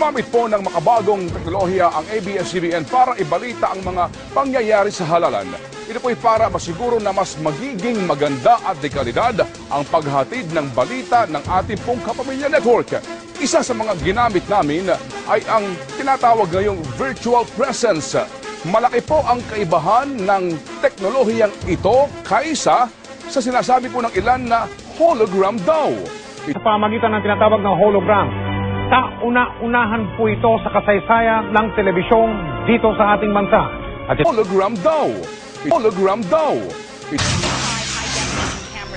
Gumamit po ng makabagong teknolohiya ang ABS-CBN para ibalita ang mga pangyayari sa halalan. Ito po'y para masiguro na mas magiging maganda at dekalidad ang paghatid ng balita ng ating pong Kapamilya Network. Isa sa mga ginamit namin ay ang tinatawag ngayong virtual presence. Malaki po ang kaibahan ng teknolohiyang ito kaysa sa sinasabi po ng ilan na hologram daw. Sa pamagitan ng tinatawag na hologram, kauna-unahan po ito sa kasaysayan ng telebisyon dito sa ating bansa. At hologram daw. Hologram daw.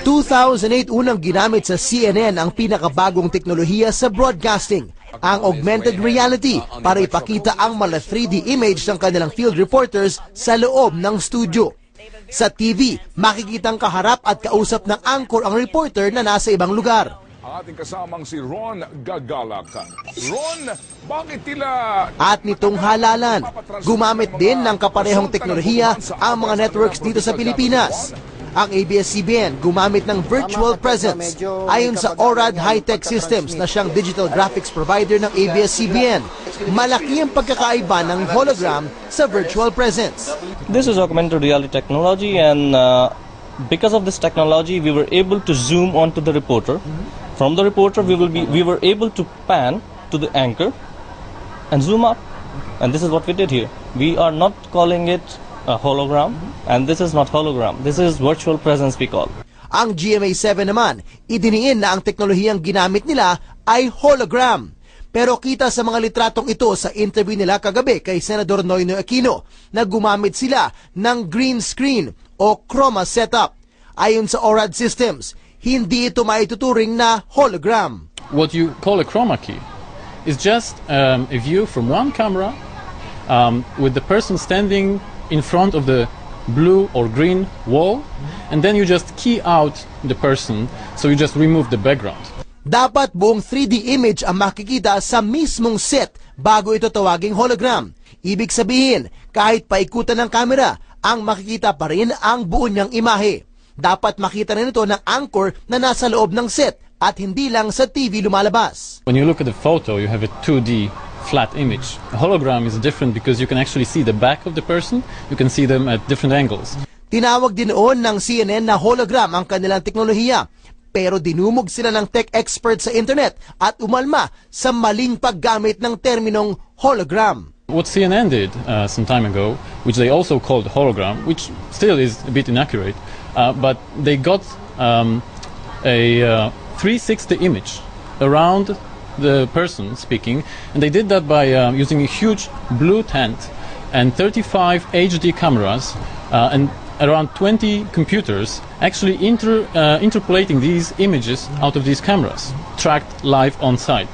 2008 unang ginamit sa CNN ang pinakabagong teknolohiya sa broadcasting, ang augmented reality, para ipakita ang mala 3D image ng kanilang field reporters sa loob ng studio. Sa TV, makikitang kaharap at kausap ng anchor ang reporter na nasa ibang lugar. Ang ating kasamang si Ron Gagalak. Ron, bakit tila... At nitong halalan, gumamit din ng kaparehong teknolohiya ang mga networks dito sa Pilipinas. Ang ABS-CBN gumamit ng virtual presence ayon sa ORAD High-Tech Systems na siyang digital graphics provider ng ABS-CBN. Malaki ang pagkakaiba ng hologram sa virtual presence. This is augmented reality technology, and because of this technology we were able to zoom onto the reporter. From the reporter we were able to pan to the anchor and zoom up, and this is what we did here. We are not calling it a hologram, and this is not hologram. This is virtual presence we call. Ang GMA7 naman, idiniin na ang teknolohiyang ginamit nila ay hologram. Pero kita sa mga litratong ito sa interview nila kagabi kay Senador Noynoy Aquino na gumamit sila ng green screen o chroma setup. Ayon sa ORAD Systems, hindi ito maituturing na hologram. What you call a chroma key is just a view from one camera with the person standing in front of the blue or green wall, and then you just key out the person, so you just remove the background. Dapat buong 3D image ang makikita sa mismong set bago ito tawaging hologram. Ibig sabihin, kahit paikutan ng kamera, ang makikita pa rin ang buo niyang imahe. Dapat makita na nito ng anchor na nasa loob ng set at hindi lang sa TV lumalabas. When you look at the photo, you have a 2D flat image. A hologram is different because you can actually see the back of the person. You can see them at different angles. Tinawag din noon ng CNN na hologram ang kanilang teknolohiya. Pero dinumog sila ng tech expert sa internet at umalma sa maling paggamit ng terminong hologram. What CNN did some time ago, which they also called hologram, which still is a bit inaccurate, but they got a 360 image around the person speaking, and they did that by using a huge blue tent and 35 HD cameras and around 20 computers actually interpolating these images out of these cameras, tracked live on site.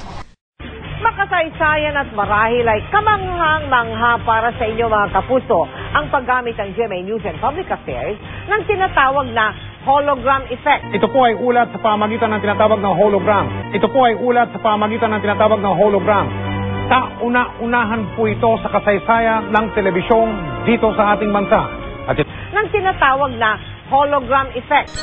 Makasaysayan at marahil ay kamanghang-mangha para sa inyo mga kapuso ang paggamit ng GMA News and Public Affairs ng tinatawag na hologram effect. ito po ay ulat sa pamagitan ng tinatawag na hologram. Ito po ay ulat sa pamagitan ng tinatawag na hologram. Kauna-unahan po ito sa kasaysayan ng telebisyon dito sa ating bansa. At ng tinatawag na hologram effect.